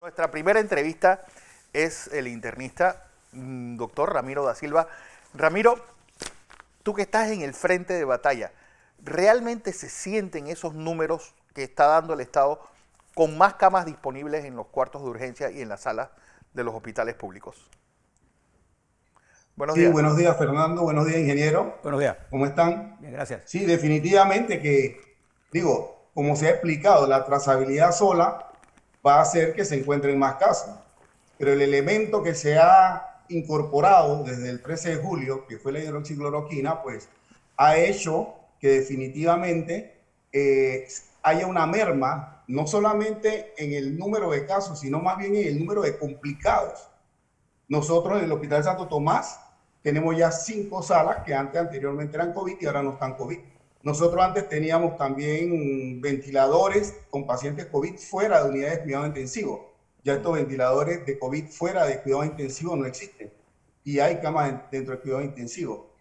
Nuestra primera entrevista es el internista, doctor Ramiro da Silva. Ramiro, tú que estás en el frente de batalla, ¿realmente se sienten esos números que está dando el Estado con más camas disponibles en los cuartos de urgencia y en las salas de los hospitales públicos? Buenos Sí, días. buenos días Fernando, buenos días ingeniero. Buenos días. ¿Cómo están? Bien, gracias. Sí, definitivamente que, digo, como se ha explicado, la trazabilidad sola va a hacer que se encuentren más casos. Pero el elemento que se ha incorporado desde el 13 de julio, que fue la hidroxicloroquina, pues ha hecho que definitivamente haya una merma, no solamente en el número de casos, sino más bien en el número de complicados. Nosotros en el Hospital Santo Tomás tenemos ya 5 salas que anteriormente eran COVID y ahora no están COVID. Nosotros antes teníamos también ventiladores con pacientes COVID fuera de unidades de cuidado intensivo. Ya estos ventiladores de COVID fuera de cuidado intensivo no existen. Y hay camas dentro del cuidado intensivo.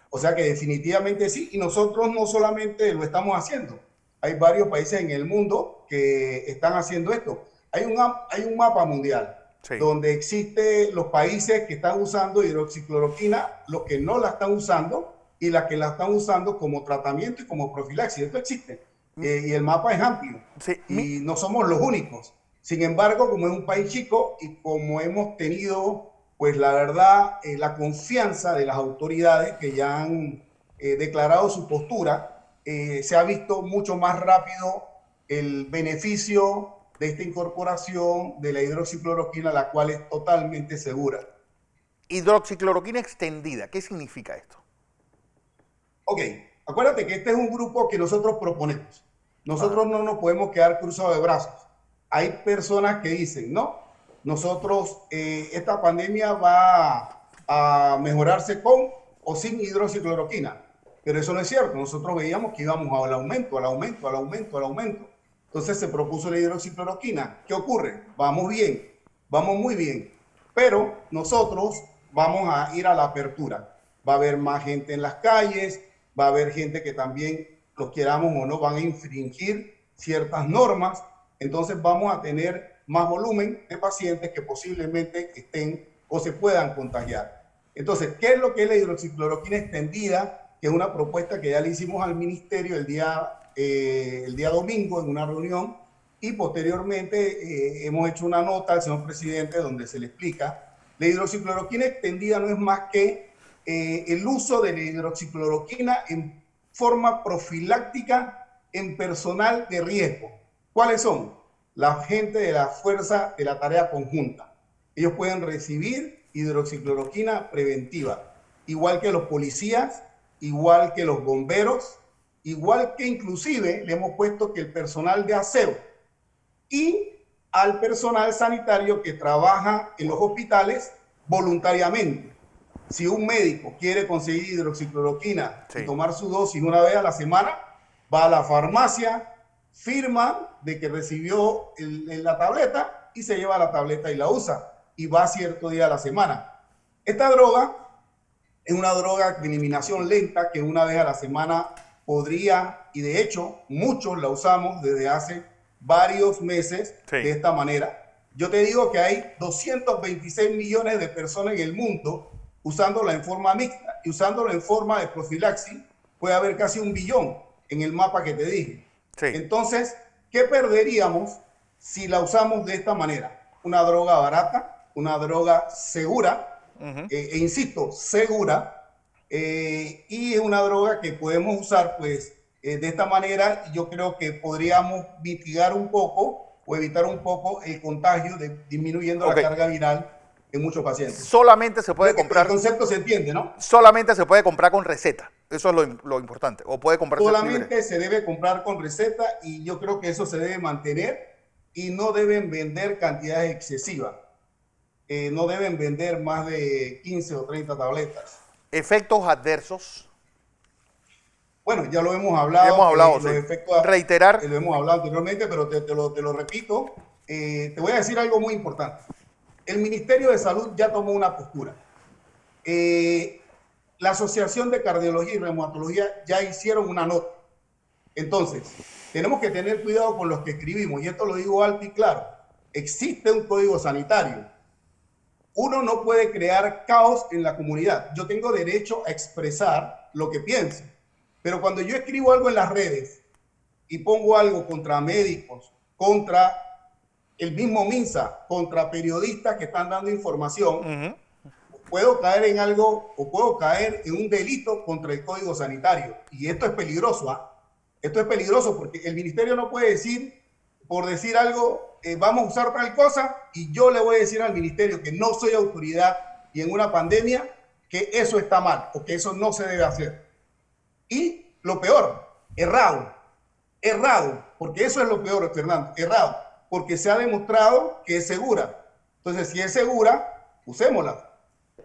O sea que definitivamente sí. Y nosotros no solamente lo estamos haciendo. Hay varios países en el mundo que están haciendo esto. Hay un mapa mundial. Sí. Donde existen los países que están usando hidroxicloroquina, los que no la están usando y las que la están usando como tratamiento y como profilaxis. Esto existe. Y el mapa es amplio. Sí. Y no somos los únicos. Sin embargo, como es un país chico y como hemos tenido, pues la verdad, la confianza de las autoridades que ya han declarado su postura, se ha visto mucho más rápido el beneficio de esta incorporación de la hidroxicloroquina, la cual es totalmente segura. Hidroxicloroquina extendida, ¿qué significa esto? Ok, acuérdate que este es un grupo que nosotros proponemos. Nosotros no nos podemos quedar cruzados de brazos. Hay personas que dicen, no, nosotros, esta pandemia va a mejorarse con o sin hidroxicloroquina. Pero eso no es cierto. Nosotros veíamos que íbamos al aumento, al aumento, al aumento, al aumento. Entonces se propuso la hidroxicloroquina. ¿Qué ocurre? Vamos bien, vamos muy bien, pero nosotros vamos a ir a la apertura. Va a haber más gente en las calles, va a haber gente que también, los queramos o no, van a infringir ciertas normas. Entonces vamos a tener más volumen de pacientes que posiblemente estén o se puedan contagiar. Entonces, ¿qué es lo que es la hidroxicloroquina extendida? Que es una propuesta que ya le hicimos al ministerio el día domingo en una reunión y posteriormente hemos hecho una nota al señor presidente donde se le explica. La hidroxicloroquina extendida no es más que el uso de la hidroxicloroquina en forma profiláctica en personal de riesgo. ¿Cuáles son? La gente de la fuerza de la tarea conjunta. Ellos pueden recibir hidroxicloroquina preventiva, igual que los policías, igual que los bomberos, igual que inclusive le hemos puesto que el personal de aseo y al personal sanitario que trabaja en los hospitales voluntariamente. Si un médico quiere conseguir hidroxicloroquina y tomar su dosis una vez a la semana, va a la farmacia, firma de que recibió la tableta y se lleva la tableta y la usa y va cierto día a la semana. Esta droga es una droga de eliminación lenta que una vez a la semana podría, y de hecho muchos la usamos desde hace varios meses de esta manera. Yo te digo que hay 226 millones de personas en el mundo usándola en forma mixta y usándola en forma de profilaxis. Puede haber casi 1 billón en el mapa que te dije. Sí. Entonces, ¿qué perderíamos si la usamos de esta manera? Una droga barata, una droga segura, e insisto, segura, y es una droga que podemos usar pues de esta manera. Yo creo que podríamos mitigar un poco o evitar un poco el contagio disminuyendo la carga viral en muchos pacientes. Solamente se puede comprar. El concepto se entiende, ¿no? Solamente se puede comprar con receta. Eso es lo importante. O puede comprarse solamente libre. Se debe comprar con receta y yo creo que eso se debe mantener y no deben vender cantidades excesivas. No deben vender más de 15 o 30 tabletas. ¿Efectos adversos? Bueno, ya lo hemos hablado. Hemos hablado, sí. Reiterar. Lo hemos hablado anteriormente, pero te lo repito. Te voy a decir algo muy importante. El Ministerio de Salud ya tomó una postura. La Asociación de Cardiología y Reumatología ya hicieron una nota. Entonces, tenemos que tener cuidado con los que escribimos, y esto lo digo alto y claro. existe un código sanitario. Uno no puede crear caos en la comunidad. Yo tengo derecho a expresar lo que pienso, pero cuando yo escribo algo en las redes y pongo algo contra médicos, contra el mismo MINSA, contra periodistas que están dando información, puedo caer en algo o puedo caer en un delito contra el Código Sanitario. Y esto es peligroso, ¿ah? Esto es peligroso porque el ministerio no puede decir, por decir algo, vamos a usar tal cosa, y yo le voy a decir al ministerio que no soy autoridad y en una pandemia que eso está mal o que eso no se debe hacer. Y lo peor, errado, porque eso es lo peor, Fernando, errado, porque se ha demostrado que es segura. Entonces, si es segura, usémosla.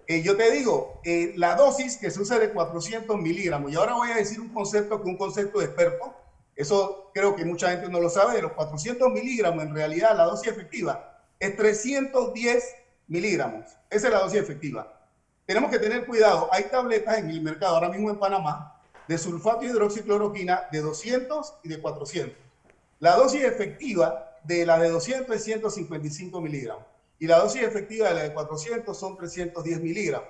Yo te digo, la dosis que se usa de 400 miligramos, y ahora voy a decir un concepto que un concepto de experto, eso creo que mucha gente no lo sabe, de los 400 miligramos, en realidad la dosis efectiva es 310 miligramos. Esa es la dosis efectiva. Tenemos que tener cuidado, hay tabletas en el mercado ahora mismo en Panamá de sulfato de hidroxicloroquina de 200 y de 400. La dosis efectiva de la de 200 es 155 miligramos. Y la dosis efectiva de la de 400 son 310 miligramos.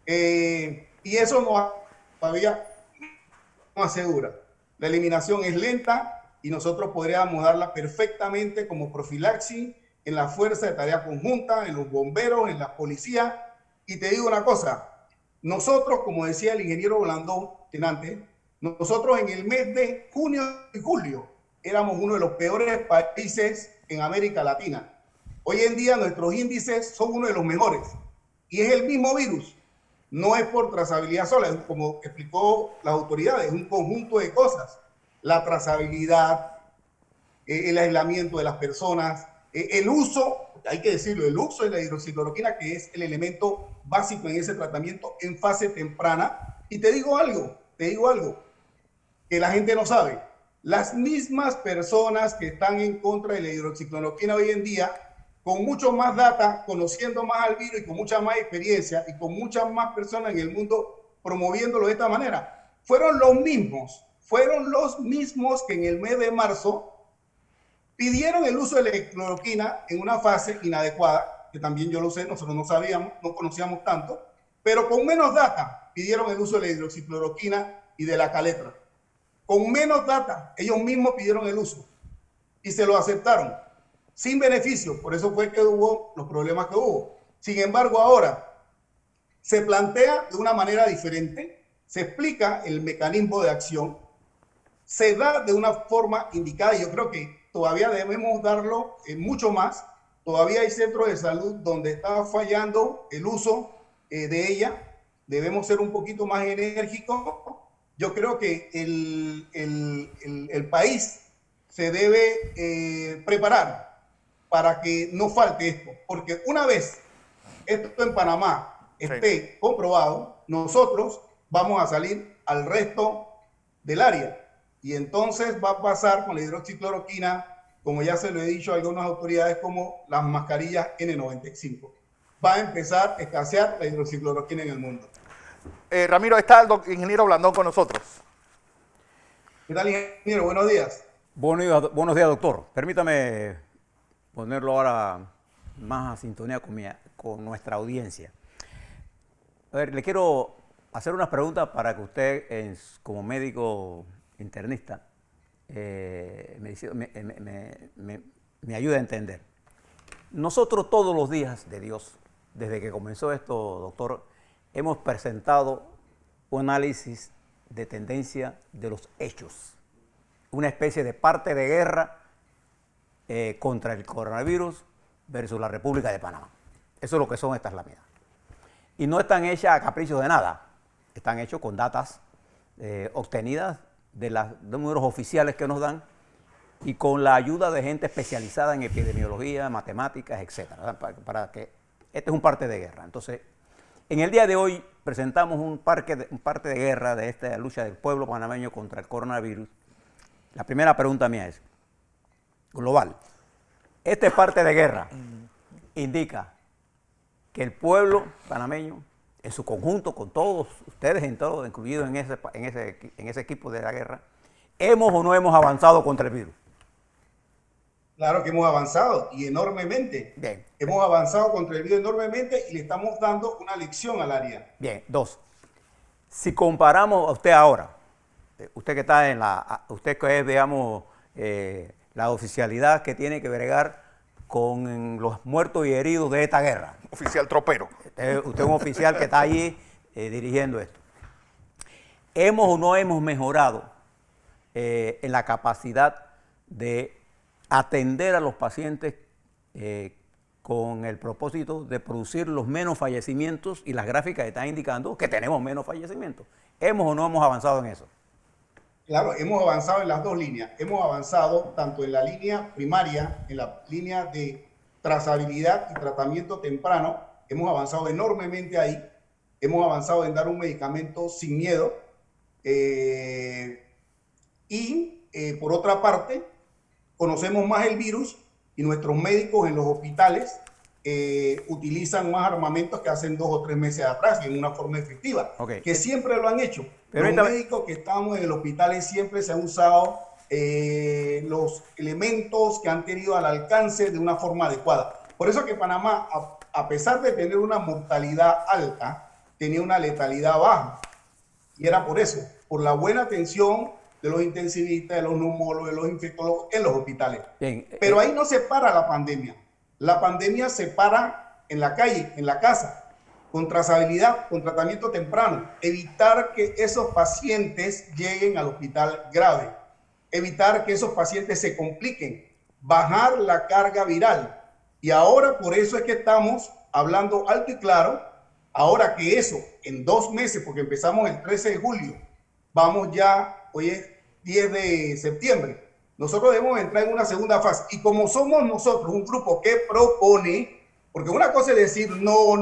Y eso todavía no asegura. La eliminación es lenta y nosotros podríamos darla perfectamente como profilaxis en la fuerza de tarea conjunta, en los bomberos, en la policía. Y te digo una cosa, nosotros, como decía el ingeniero Blandón antes, nosotros en el mes de junio y julio éramos uno de los peores países en América Latina. Hoy en día nuestros índices son uno de los mejores y es el mismo virus. No es por trazabilidad sola, es como explicó las autoridades, es un conjunto de cosas. La trazabilidad, el aislamiento de las personas, el uso, hay que decirlo, el uso de la hidroxicloroquina, que es el elemento básico en ese tratamiento en fase temprana. Y te digo algo que la gente no sabe. Las mismas personas que están en contra de la hidroxicloroquina hoy en día, con mucho más data, conociendo más al virus y con mucha más experiencia y con muchas más personas en el mundo promoviéndolo de esta manera, fueron los mismos que en el mes de marzo pidieron el uso de la cloroquina en una fase inadecuada, que también yo lo sé, nosotros no sabíamos, no conocíamos tanto, pero con menos data pidieron el uso de la hidroxicloroquina y de la caletra. Con menos data, ellos mismos pidieron el uso y se lo aceptaron, sin beneficio. Por eso fue que hubo los problemas que hubo. Sin embargo, ahora se plantea de una manera diferente, se explica el mecanismo de acción, se da de una forma indicada, y yo creo que todavía debemos darlo mucho más. Todavía hay centros de salud donde está fallando el uso de ella. Debemos ser un poquito más enérgicos. Yo creo que el país se debe preparar para que no falte esto, porque una vez esto en Panamá esté comprobado, nosotros vamos a salir al resto del área. Y entonces va a pasar con la hidroxicloroquina, como ya se lo he dicho a algunas autoridades, como las mascarillas N95. Va a empezar a escasear la hidroxicloroquina en el mundo. Ramiro, está el ingeniero Blandón con nosotros. ¿Qué tal, ingeniero? Buenos días. Buenos días, doctor. Permítame ponerlo ahora más a sintonía con nuestra audiencia. A ver, le quiero hacer unas preguntas para que usted, como médico internista, me ayude a entender. Nosotros todos los días de Dios, desde que comenzó esto, doctor, hemos presentado un análisis de tendencia de los hechos, una especie de parte de guerra contra el coronavirus versus la República de Panamá. Eso es lo que son estas láminas. Y no están hechas a capricho de nada, están hechas con datas obtenidas de los números oficiales que nos dan y con la ayuda de gente especializada en epidemiología, matemáticas, etc. Para que este es un parte de guerra. Entonces, en el día de hoy presentamos un parte de guerra de esta lucha del pueblo panameño contra el coronavirus. La primera pregunta mía es, global, este parte de guerra indica que el pueblo panameño, en su conjunto, con todos ustedes, incluidos en ese equipo de la guerra, ¿hemos o no hemos avanzado contra el virus? Claro que hemos avanzado y enormemente. Bien. Hemos avanzado contra el virus enormemente y le estamos dando una lección al área. Bien, dos. Si comparamos a usted ahora, usted que está usted que es, digamos, la oficialidad que tiene que bregar con los muertos y heridos de esta guerra. Oficial tropero. Usted es un oficial que está allí dirigiendo esto. ¿Hemos o no hemos mejorado en la capacidad de atender a los pacientes con el propósito de producir los menos fallecimientos? Y las gráficas están indicando que tenemos menos fallecimientos. ¿Hemos o no hemos avanzado en eso? Claro, hemos avanzado en las dos líneas. Hemos avanzado tanto en la línea primaria, en la línea de trazabilidad y tratamiento temprano. Hemos avanzado enormemente ahí. Hemos avanzado en dar un medicamento sin miedo. Por otra parte, conocemos más el virus y nuestros médicos en los hospitales utilizan más armamentos que hacen 2 o 3 meses atrás y en una forma efectiva, que siempre lo han hecho. Los médicos que estamos en el hospital siempre se han usado los elementos que han tenido al alcance de una forma adecuada. Por eso que Panamá, a pesar de tener una mortalidad alta, tenía una letalidad baja. Y era por eso, por la buena atención de los intensivistas, de los neumólogos, de los infectólogos en los hospitales. Bien, pero ahí no se para la pandemia. La pandemia se para en la calle, en la casa, con trazabilidad, con tratamiento temprano, evitar que esos pacientes lleguen al hospital grave, evitar que esos pacientes se compliquen, bajar la carga viral. Y ahora por eso es que estamos hablando alto y claro, ahora que eso en 2 meses, porque empezamos el 13 de julio, vamos ya, hoy es 10 de septiembre, nosotros debemos entrar en una segunda fase. Y como somos nosotros un grupo que propone, porque una cosa es decir no,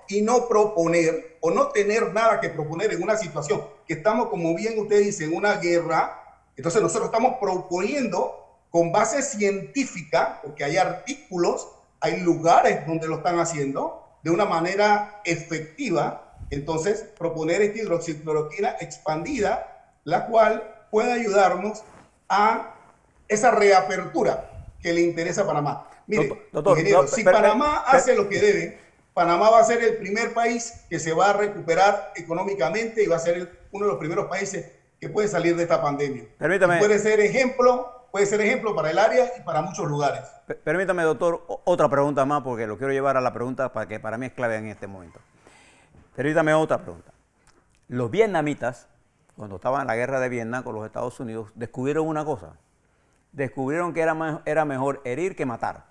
y no proponer, o no tener nada que proponer en una situación que estamos, como bien usted dice, en una guerra. Entonces nosotros estamos proponiendo con base científica, porque hay artículos, hay lugares donde lo están haciendo de una manera efectiva. Entonces, proponer esta hidroxicloroquina expandida, la cual puede ayudarnos a esa reapertura que le interesa a Panamá. Mire, ingeniero, si Panamá hace lo que debe, Panamá va a ser el primer país que se va a recuperar económicamente y va a ser uno de los primeros países que puede salir de esta pandemia. Permítame. Puede ser ejemplo para el área y para muchos lugares. Permítame, doctor, otra pregunta más, porque lo quiero llevar a la pregunta que para mí es clave en este momento. Permítame otra pregunta. Los vietnamitas, cuando estaban en la guerra de Vietnam con los Estados Unidos, descubrieron una cosa. Descubrieron que era mejor herir que matar.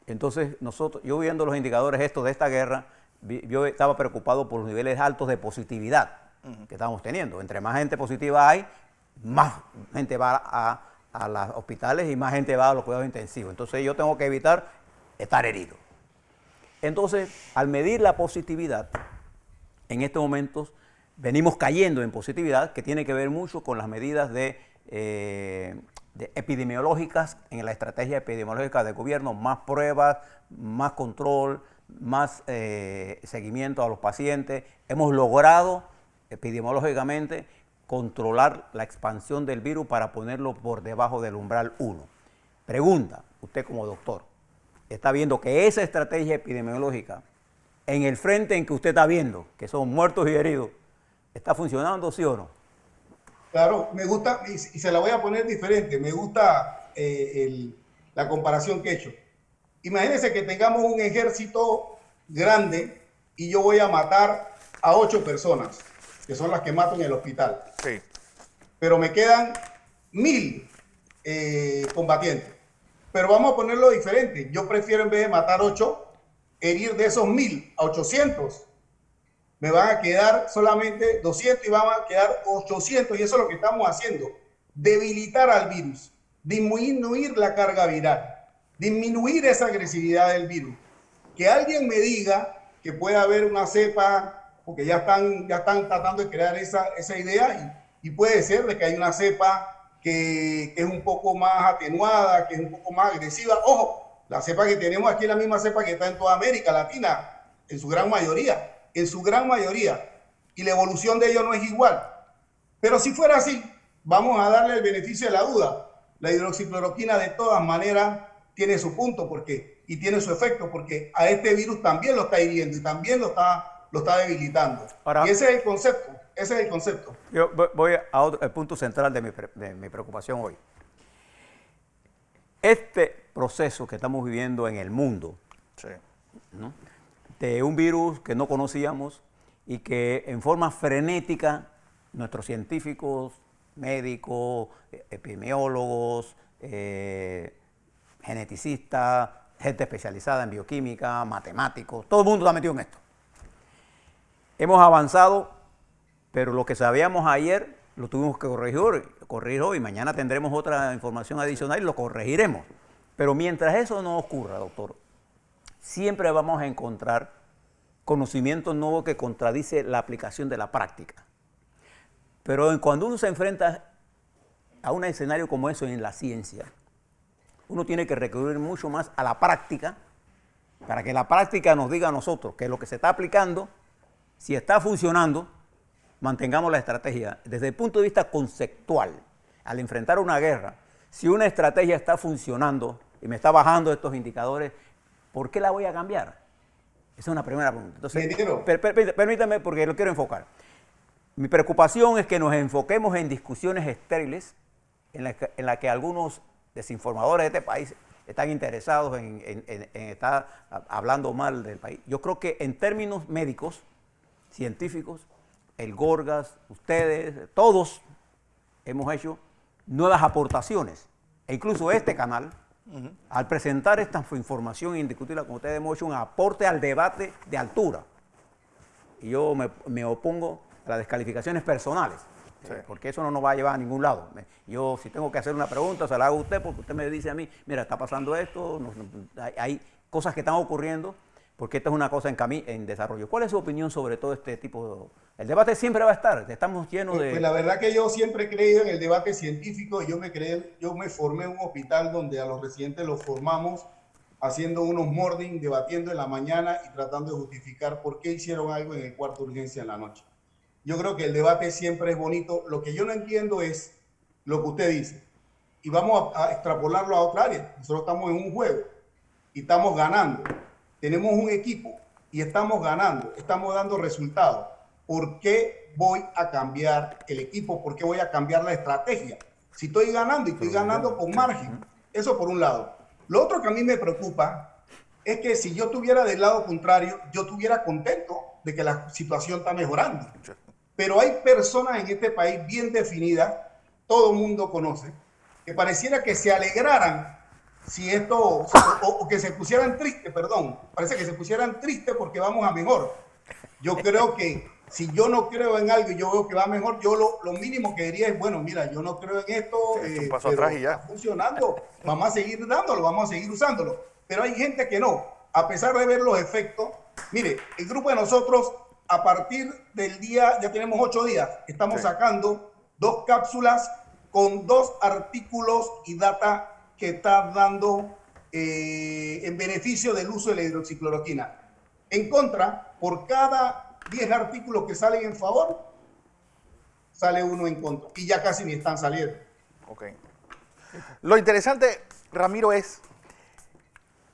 Entonces, yo viendo los indicadores estos de esta guerra, yo estaba preocupado por los niveles altos de positividad que estamos teniendo. Entre más gente positiva hay, más gente va a los hospitales y más gente va a los cuidados intensivos. Entonces, yo tengo que evitar estar herido. Entonces, al medir la positividad, en estos momentos venimos cayendo en positividad, que tiene que ver mucho con las medidas de epidemiológicas, en la estrategia epidemiológica del gobierno, más pruebas, más control, más seguimiento a los pacientes. Hemos logrado epidemiológicamente controlar la expansión del virus para ponerlo por debajo del umbral 1. Pregunta, usted como doctor, ¿está viendo que esa estrategia epidemiológica, en el frente en que usted está viendo, que son muertos y heridos, está funcionando, sí o no? Claro, me gusta, y se la voy a poner diferente, me gusta la comparación que he hecho. Imagínense que tengamos un ejército grande y yo voy a matar a 8 personas, que son las que mato en el hospital. Sí. Pero me quedan 1000 combatientes. Pero vamos a ponerlo diferente. Yo prefiero, en vez de matar 8, herir de esos 1000 a 800. Me van a quedar solamente 200 y van a quedar 800. Y eso es lo que estamos haciendo. Debilitar al virus. Disminuir la carga viral. Disminuir esa agresividad del virus. Que alguien me diga que puede haber una cepa, porque ya están tratando de crear esa idea, y puede ser de que hay una cepa que es un poco más atenuada, que es un poco más agresiva. Ojo, la cepa que tenemos aquí es la misma cepa que está en toda América Latina, en su gran mayoría, y la evolución de ello no es igual. Pero si fuera así, vamos a darle el beneficio de la duda. La hidroxicloroquina de todas maneras tiene su punto y tiene su efecto, porque a este virus también lo está hiriendo y también lo está debilitando. Ahora, y ese es el concepto, ese es el concepto. Yo voy al punto central de mi preocupación hoy. Este proceso que estamos viviendo en el mundo, Sí. ¿no?, de un virus que no conocíamos y que en forma frenética nuestros científicos, médicos, epidemiólogos, geneticistas, gente especializada en bioquímica, matemáticos, todo el mundo está metido en esto. Hemos avanzado, pero lo que sabíamos ayer lo tuvimos que corregir hoy. Mañana tendremos otra información adicional y lo corregiremos. Pero mientras eso no ocurra, doctor, siempre vamos a encontrar conocimiento nuevo que contradice la aplicación de la práctica. Pero cuando uno se enfrenta a un escenario como eso en la ciencia, uno tiene que recurrir mucho más a la práctica para que la práctica nos diga a nosotros que lo que se está aplicando, si está funcionando, mantengamos la estrategia. Desde el punto de vista conceptual, al enfrentar una guerra, si una estrategia está funcionando y me está bajando estos indicadores, ¿por qué la voy a cambiar? Esa es una primera pregunta. Entonces, permítame porque lo quiero enfocar. Mi preocupación es que nos enfoquemos en discusiones estériles en la que algunos desinformadores de este país están interesados en estar hablando mal del país. Yo creo que en términos médicos, científicos, el Gorgas, ustedes, todos hemos hecho nuevas aportaciones. E incluso este canal, al presentar esta información indiscutible, como ustedes hemos hecho un aporte al debate de altura. Y yo me opongo a las descalificaciones personales, sí, porque eso no nos va a llevar a ningún lado. Yo, si tengo que hacer una pregunta, se la hago a usted, porque usted me dice a mí, mira, está pasando esto, hay cosas que están ocurriendo, porque esta es una cosa en desarrollo. ¿Cuál es su opinión sobre todo este tipo de... El debate siempre va a estar, estamos llenos de... Pues la verdad que yo siempre he creído en el debate científico. Yo me formé en un hospital donde a los residentes los formamos haciendo unos morning, debatiendo en la mañana y tratando de justificar por qué hicieron algo en el cuarto de urgencia en la noche. Yo creo que el debate siempre es bonito. Lo que yo no entiendo es lo que usted dice. Y vamos a extrapolarlo a otra área. Nosotros estamos en un juego y estamos ganando. Tenemos un equipo y estamos ganando, estamos dando resultados. ¿Por qué voy a cambiar el equipo? ¿Por qué voy a cambiar la estrategia? Si estoy ganando y estoy ganando con margen. Eso por un lado. Lo otro que a mí me preocupa es que si yo estuviera del lado contrario, yo estuviera contento de que la situación está mejorando. Pero hay personas en este país bien definidas, todo el mundo conoce, que pareciera que se alegraran si esto, o que se pusieran tristes, parece que se pusieran tristes porque vamos a mejor. Yo creo que si yo no creo en algo y yo veo que va mejor, yo lo mínimo que diría es, bueno, mira, yo no creo en esto, un paso pero atrás y ya. está funcionando, vamos a seguir dándolo, vamos a seguir usándolo. Pero hay gente que no, a pesar de ver los efectos. Mire, el grupo de nosotros, a partir del día, ya tenemos 8 días, estamos sacando 2 cápsulas con 2 artículos y data que está dando en beneficio del uso de la hidroxicloroquina. En contra, por cada 10 artículos que salen en favor, sale uno en contra. Y ya casi ni están saliendo. Ok. Lo interesante, Ramiro, es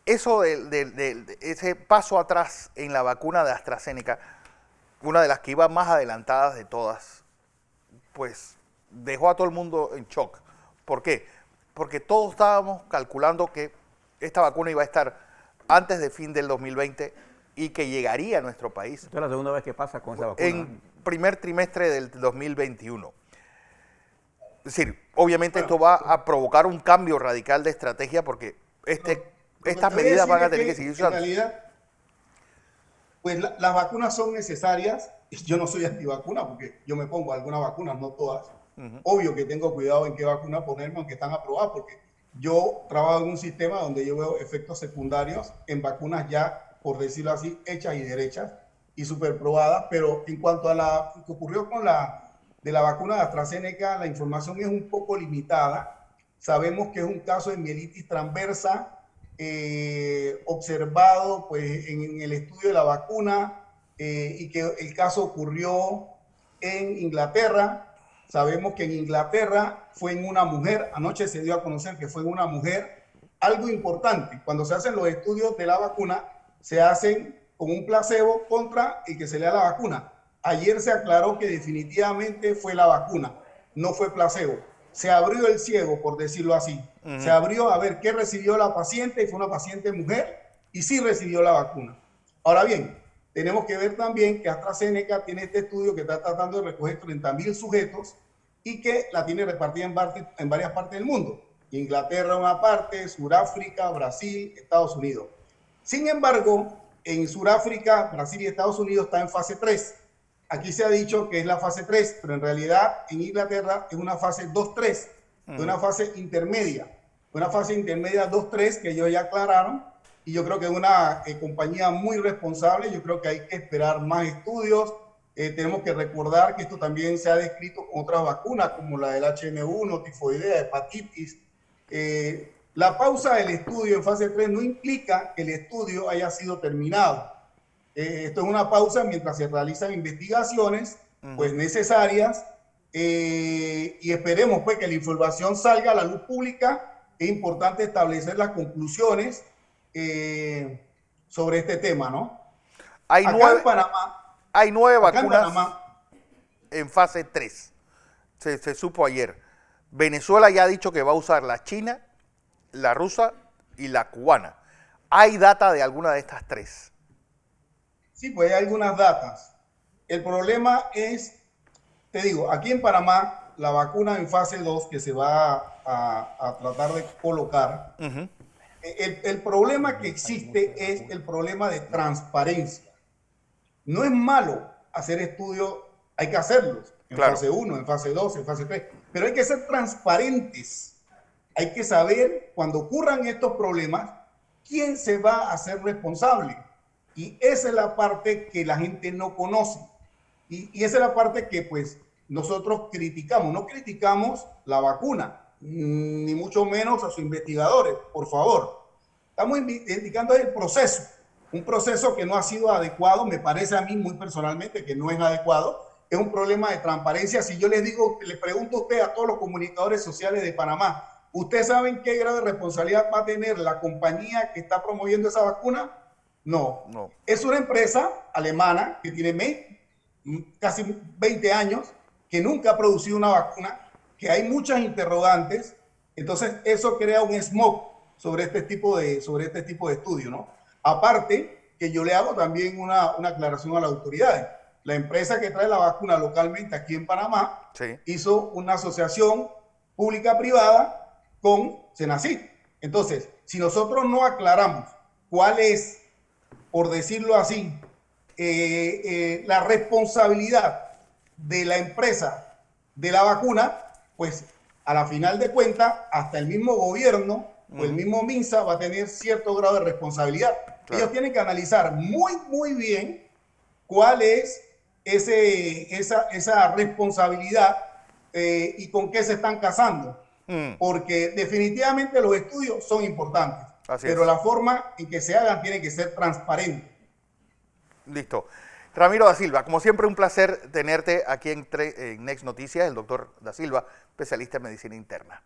eso de ese paso atrás en la vacuna de AstraZeneca, una de las que iba más adelantadas de todas, pues dejó a todo el mundo en shock. ¿Por qué? Porque todos estábamos calculando que esta vacuna iba a estar antes de fin del 2020 y que llegaría a nuestro país. Esta es la segunda vez que pasa con esa vacuna. En primer trimestre del 2021. Es decir, obviamente esto va a provocar un cambio radical de estrategia porque estas medidas van a tener que seguir usando. En realidad, pues las vacunas son necesarias. Yo no soy antivacuna porque yo me pongo algunas vacunas, no todas. Obvio que tengo cuidado en qué vacuna ponerme, aunque están aprobadas, porque yo trabajo en un sistema donde yo veo efectos secundarios en vacunas ya, por decirlo así, hechas y derechas y súper probadas. Pero en cuanto a lo que ocurrió con la vacuna de AstraZeneca, la información es un poco limitada. Sabemos que es un caso de mielitis transversa observado pues, en el estudio de la vacuna y que el caso ocurrió en Inglaterra. Sabemos que en Inglaterra fue en una mujer, anoche se dio a conocer que fue en una mujer. Algo importante, cuando se hacen los estudios de la vacuna, se hacen con un placebo contra el que se le da la vacuna. Ayer se aclaró que definitivamente fue la vacuna, no fue placebo. Se abrió el ciego, por decirlo así. Se abrió a ver qué recibió la paciente, y fue una paciente mujer, y sí recibió la vacuna. Ahora bien, tenemos que ver también que AstraZeneca tiene este estudio que está tratando de recoger 30.000 sujetos y que la tiene repartida en varias partes del mundo. Inglaterra una parte, Sudáfrica, Brasil, Estados Unidos. Sin embargo, en Sudáfrica, Brasil y Estados Unidos está en fase 3. Aquí se ha dicho que es la fase 3, pero en realidad en Inglaterra es una fase 2-3, una fase intermedia. Una fase intermedia 2-3 que ellos ya aclararon, y yo creo que es una compañía muy responsable. Yo creo que hay que esperar más estudios. Tenemos que recordar que esto también se ha descrito con otras vacunas, como la del HN1, tifoidea, hepatitis. La pausa del estudio en fase 3 no implica que el estudio haya sido terminado. Esto es una pausa mientras se realizan investigaciones pues, necesarias, y esperemos pues, que la información salga a la luz pública. Es importante establecer las conclusiones sobre este tema, ¿no? Hay acá nueve, en Panamá, hay 9 acá en vacunas Panamá, en fase 3. Se supo ayer. Venezuela ya ha dicho que va a usar la china, la rusa y la cubana. ¿Hay data de alguna de estas 3? sí, pues hay algunas datas. El problema es, te digo, aquí en Panamá, la vacuna en fase 2 que se va a tratar de colocar, el problema que existe es el problema de transparencia. No es malo hacer estudios, hay que hacerlos en fase 1, en fase 2, en fase 3, pero hay que ser transparentes. Hay que saber cuando ocurran estos problemas quién se va a hacer responsable. Y esa es la parte que la gente no conoce. Y esa es la parte que pues nosotros criticamos. No criticamos la vacuna, ni mucho menos a sus investigadores, por favor. Estamos indicando el proceso, un proceso que no ha sido adecuado, me parece a mí muy personalmente que no es adecuado. Es un problema de transparencia. Si yo les digo, le pregunto a usted, a todos los comunicadores sociales de Panamá, ¿ustedes saben qué grado de responsabilidad va a tener la compañía que está promoviendo esa vacuna? No. Es una empresa alemana que tiene casi 20 años, que nunca ha producido una vacuna, que hay muchas interrogantes. Entonces eso crea un smog sobre este tipo de estudio, ¿no? Aparte que yo le hago también una aclaración a las autoridades. La empresa que trae la vacuna localmente aquí en Panamá hizo una asociación pública-privada con Senacid. Entonces, si nosotros no aclaramos cuál es, por decirlo así, la responsabilidad de la empresa de la vacuna, pues a la final de cuentas, hasta el mismo gobierno o el mismo MINSA va a tener cierto grado de responsabilidad. Claro. Ellos tienen que analizar muy bien cuál es esa responsabilidad y con qué se están casando. Porque definitivamente los estudios son importantes, pero la forma en que se hagan tiene que ser transparente. Listo. Ramiro da Silva, como siempre un placer tenerte aquí en Next Noticias, el doctor da Silva, especialista en medicina interna.